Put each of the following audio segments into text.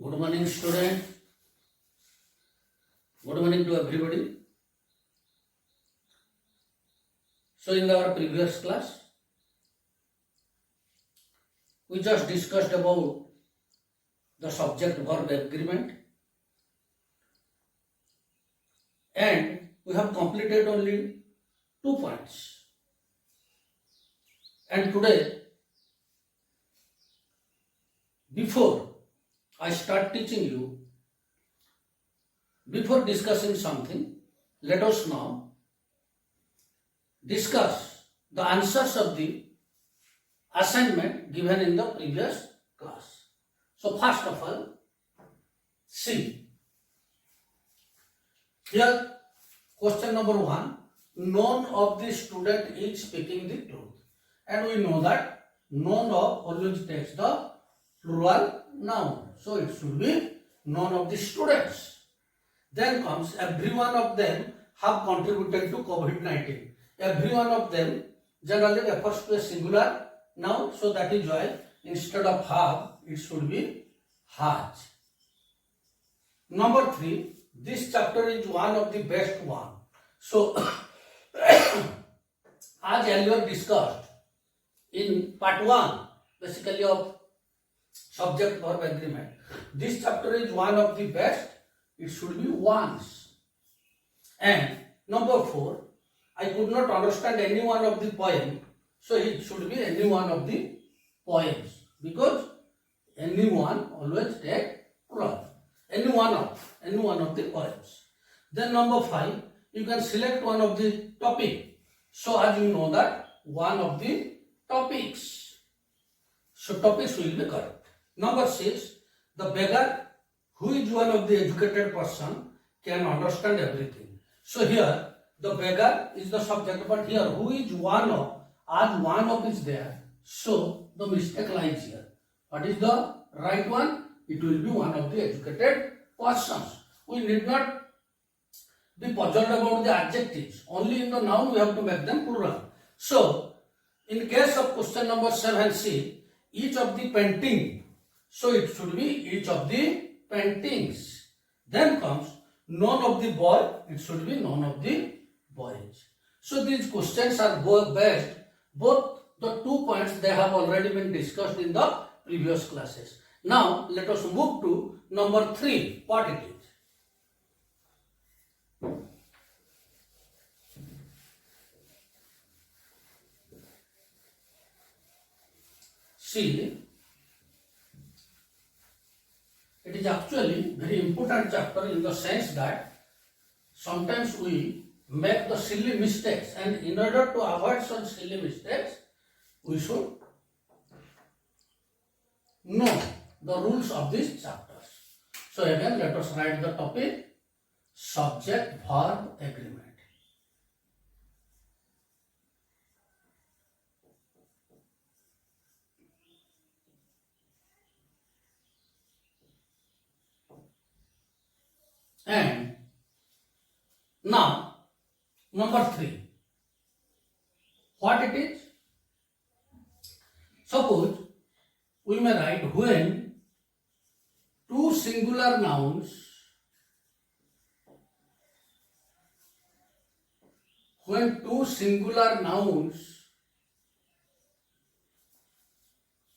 Good morning, student. Good morning to everybody. So, in our previous class, we just discussed about the subject verb agreement, and we have completed only 2 points. And today, before I start teaching you, before discussing something, let us now discuss the answers of the assignment given in the previous class. So first of all, see. Here, question number 1, none of the student is speaking the truth. And we know that none of always takes the plural noun. So it should be none of the students. Then comes every one of them have contributed to COVID-19. Every one of them generally refers to a singular noun. So that is why instead of have, it should be has. Number 3, this chapter is one of the best one. So, as earlier discussed in part 1, basically of subject verb agreement, this chapter is one of the best. It should be once. And number 4, I could not understand any one of the poem, so it should be any one of the poems, because any one always take plural. Any one of the poems. Then number 5, you can select one of the topic. So as you know that one of the topics. So topics will be correct. Number 6, the beggar, who is one of the educated person, can understand everything. So here the beggar is the subject, but here who is one of, as one of is there, so the mistake lies here. What is the right one? It will be one of the educated persons. We need not be puzzled about the adjectives. Only in the noun we have to make them plural. So, in case of question number 7c, each of the painting. So it should be each of the paintings. Then comes none of the boy. It should be none of the boys. So these questions are based, both the 2 points they have already been discussed in the previous classes. Now let us move to number 3, what it is. See, it is actually very important chapter in the sense that sometimes we make the silly mistakes, and in order to avoid such silly mistakes, we should know the rules of these chapters. So again, let us write the topic, subject verb agreement. And now, number 3, what it is? Suppose we may write when two singular nouns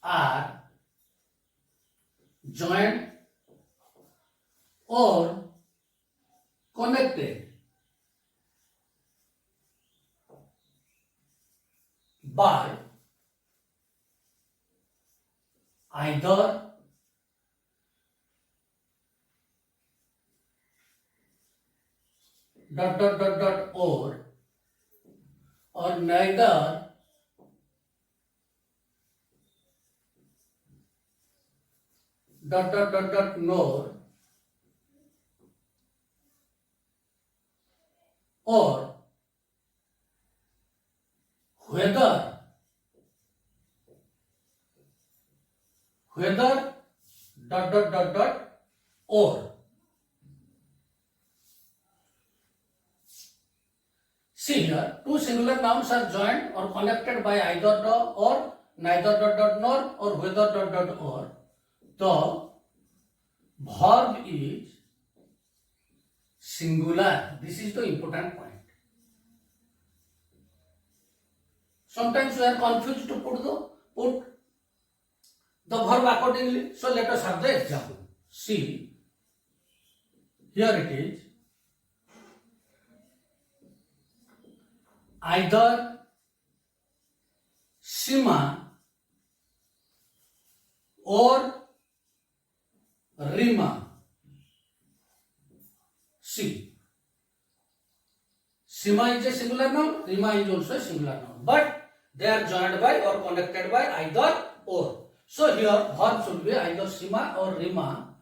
are joined or connected by either or neither nor, or whether or. See here, two singular nouns are joined or connected by either the or, neither nor, or whether or. verb is singular. This is the important point. Sometimes we are confused to put the verb accordingly. So let us have the example. See, here it is. Either Sima or Rima. See, Sima is a singular noun, Rima is also a singular noun, but they are joined by or connected by either or. So here verb should be either Sima or Rima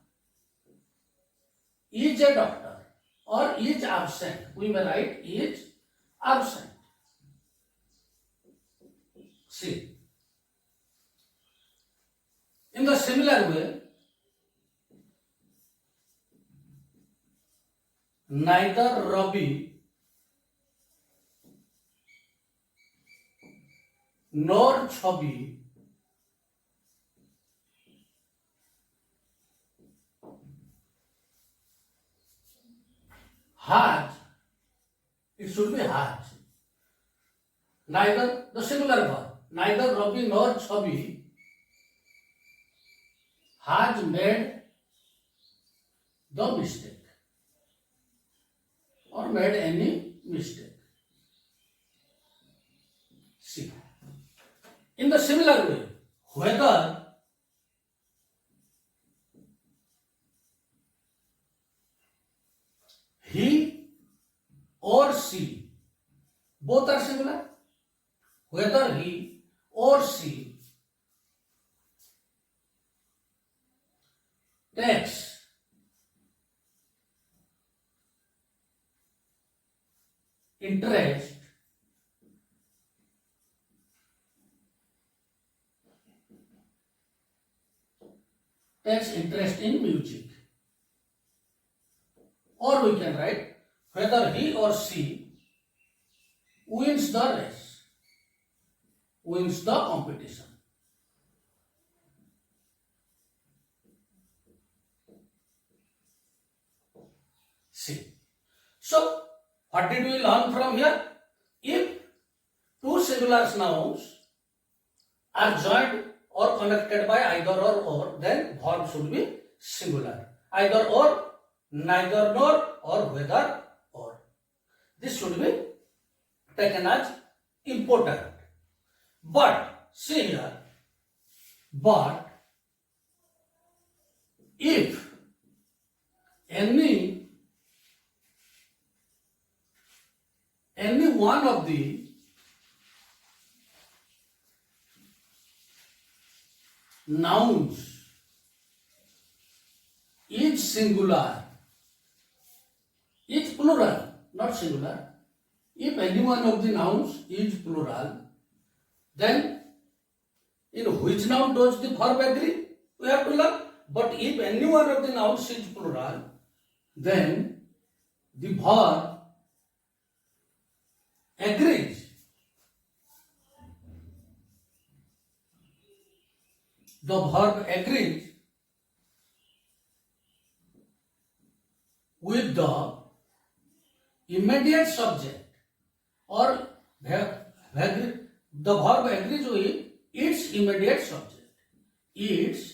is a doctor or is absent. We may write is absent. See, in the similar way, neither Ravi nor Chhabi has, it should be has. Neither, the singular verb, neither Ravi nor Chhabi has made the mistake or made any mistake. See, in the similar way, whether he or she, both are singular. Whether he or she takes interest in music, or we can write whether he or she wins the race, wins the competition. See, so what did we learn from here? If two singular nouns are joined or connected by either or, then verb should be singular. Either or, neither nor, or whether or. This should be taken as important. But see here, but if any one of the nouns is singular, is plural, not singular. If any one of the nouns is plural, then in which noun does the verb agree? We have to learn. But if any one of the nouns is plural, then the verb agrees. The verb agrees with the immediate subject, or the verb agrees with its immediate subject. Its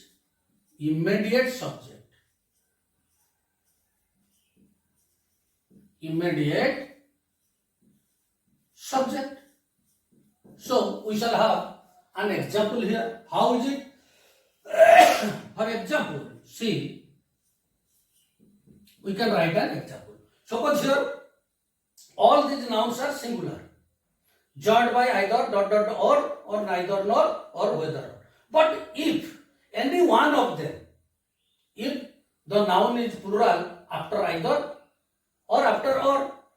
immediate subject. Immediate subject. So we shall have an example here. How is it? For example, see, we can write an example. Suppose here all these nouns are singular, joined by either dot dot or neither nor or whether. But if any one of them, if the noun is plural after either or after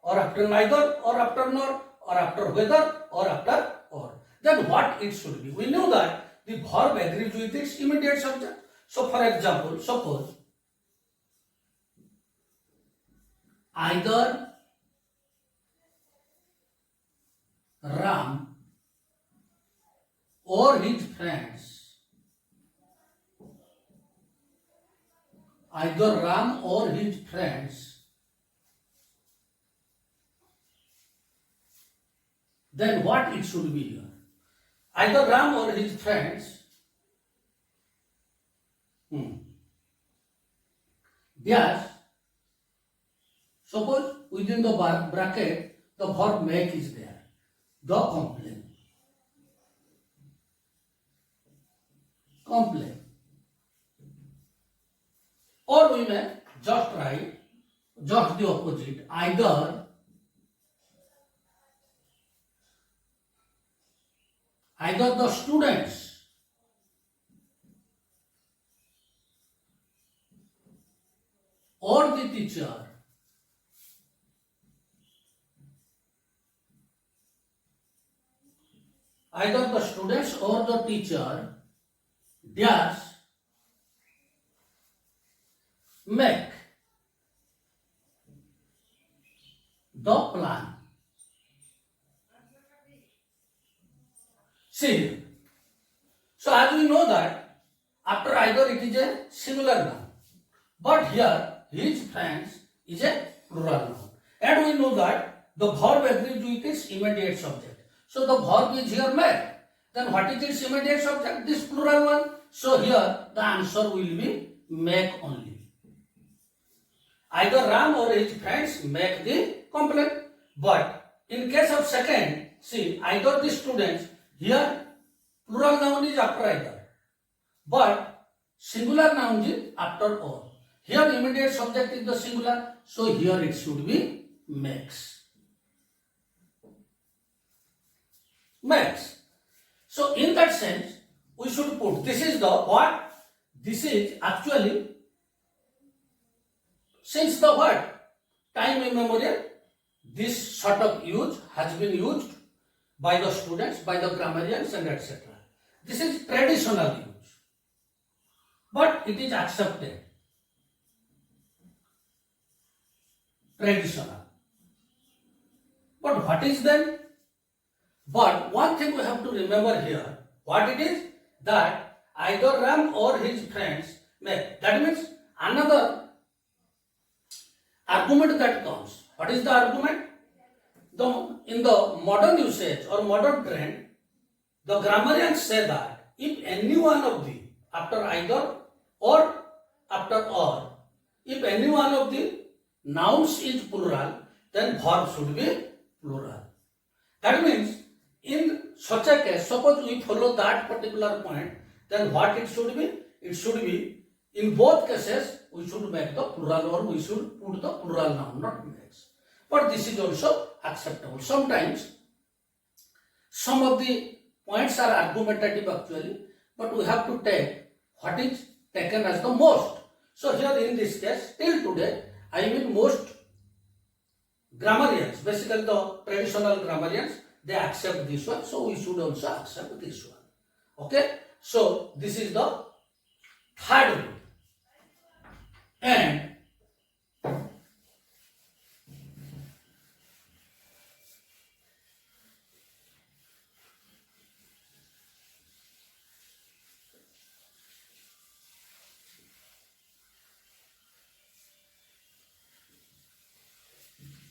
or after neither or after nor or after whether or after or, then what it should be? We know that the verb agrees with its immediate subject. So for example, suppose either Ram or his friends either Ram or his friends, then what it should be here? Either Ram or his friends dash, suppose within the bracket the verb make is there, the complain, or we may just write just the opposite, either the students or the teacher either the students or the teacher dash make the plan. See, so as we know that after either it is a singular noun, but here his friends is a plural noun, and we know that the verb agrees with its immediate subject. So the verb is here make. Then what is its immediate subject? This plural one. So here the answer will be make only. Either Ram or his friends make the complaint. But in case of second, see, either the students, here plural noun is after either, but singular noun is after all. Here immediate subject is the singular, so here it should be makes. Makes. So in that sense, we should put this is the what? This is actually, since the what? Time immemorial, this sort of use has been used by the students, by the grammarians and etc. This is traditional use, but it is accepted. Traditional. But what is then? But one thing we have to remember here, what it is? That either Ram or his friends make. That means another argument that comes. What is the argument? In the modern usage or modern trend, the grammarians say that if any one of the, after either or after or, if any one of the nouns is plural, then verb should be plural. That means in such a case, suppose we follow that particular point, then what it should be? It should be, in both cases, we should make the plural or we should put the plural noun, not makes. But this is also acceptable. Sometimes, some of the points are argumentative actually, but we have to take what is taken as the most. So here in this case, till today, I mean most grammarians, basically the traditional grammarians, they accept this one, so we should also accept this one. Okay? So this is the third rule. And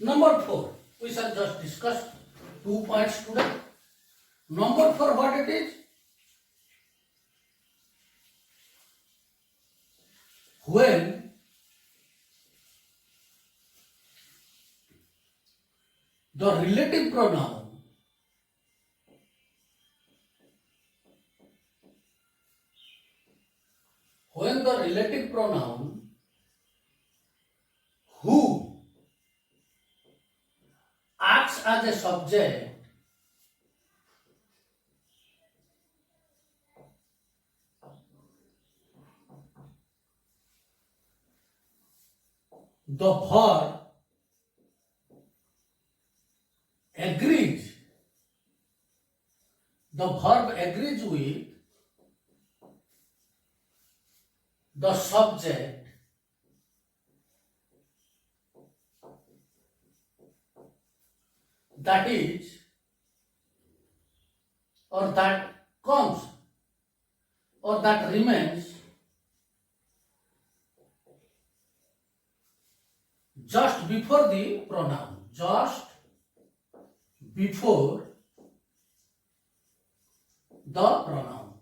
number 4, we shall just discuss 2 points today. Number 4, what it is? When the relative pronoun who acts as a subject the verb agrees with the subject that is or that comes or that remains just before the pronoun, just before the pronoun.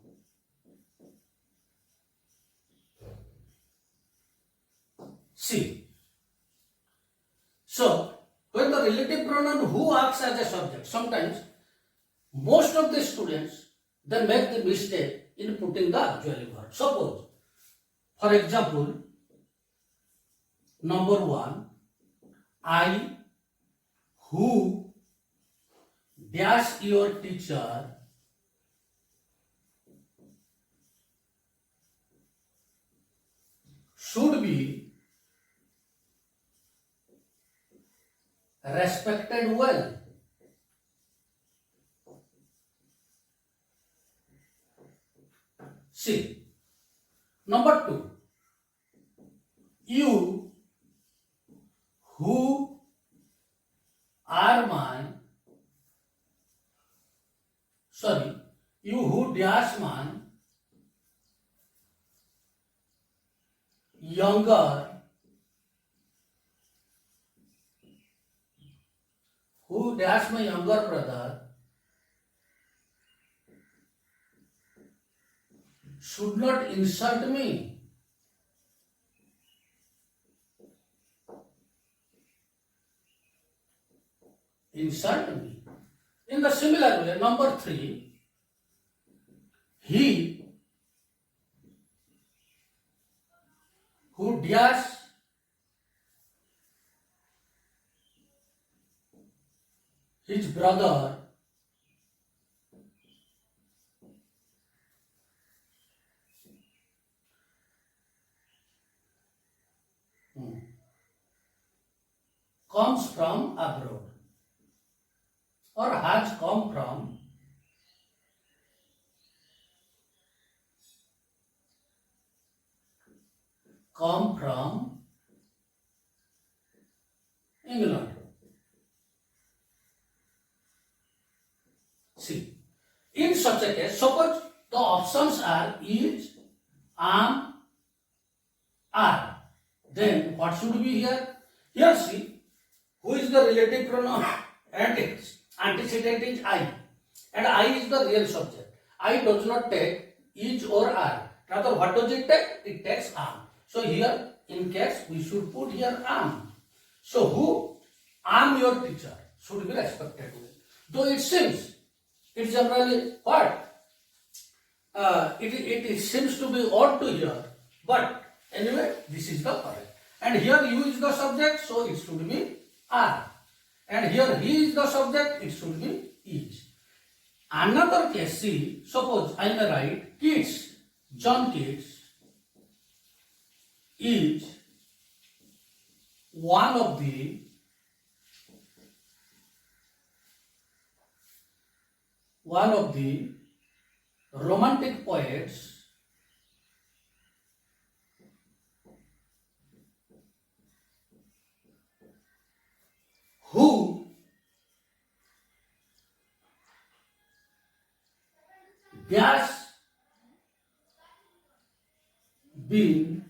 See, so when the relative pronoun who acts as a subject, sometimes most of the students, they make the mistake in putting the auxiliary verb. Suppose, for example, number 1, I who dash your teacher should be respected well. See, number 2, you who are my, you who dash my younger, who dash my younger brother should not insult me. Insult me. In the similar way, number 3, he who dash his brother comes from abroad or has come from England. See, in such a case, suppose the options are is, am, are. Then what should be here? Here see, who is the relative pronoun and its antecedent is I. And I is the real subject. I does not take is or are. Rather, what does it take? It takes am. So here, in case, we should put here am. So who? Am your teacher should be respected. Though it seems, it generally what? It seems to be odd to hear. But anyway, this is the correct. And here you is the subject, so it should be are. And here he is the subject, it should be is. Another case, see, suppose I may write Keats, John Keats is one of the romantic poets who has been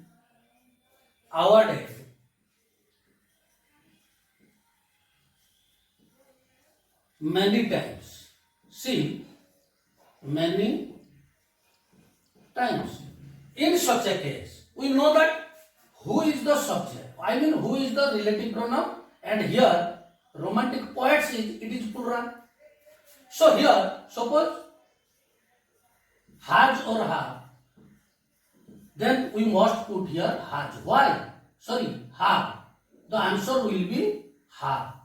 awarded many times. See, many times. In such a case, we know that who is the subject. I mean, who is the relative pronoun, and here romantic poets it is plural. So here, suppose has or have, then we must put here has. Why? Have. The answer will be have.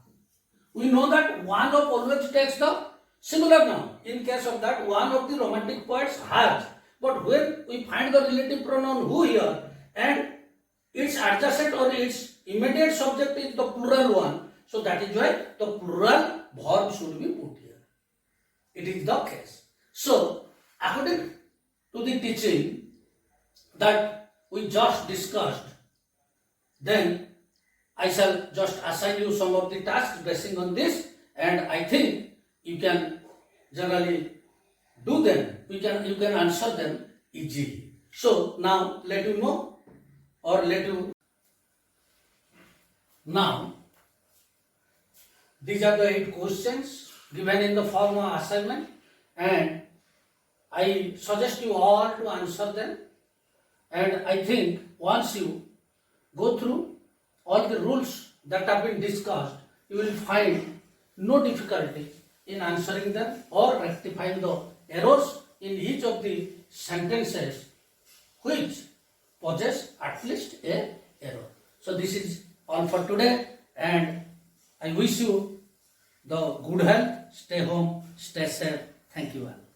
We know that one of always takes the singular noun. In case of that, one of the romantic poets has. But when we find the relative pronoun who here and its adjacent or its immediate subject is the plural one, so that is why the plural verb should be put here. It is the case. So, according to the teaching that we just discussed, then I shall just assign you some of the tasks based on this, and I think you can generally do them. You can answer them easily. So now let you know, or let you Now, these are the 8 questions given in the form of assignment, and I suggest you all to answer them. And I think once you go through all the rules that have been discussed, you will find no difficulty in answering them or rectifying the errors in each of the sentences which possess at least a error. So this is all for today, and I wish you the good health. Stay home, stay safe. Thank you all.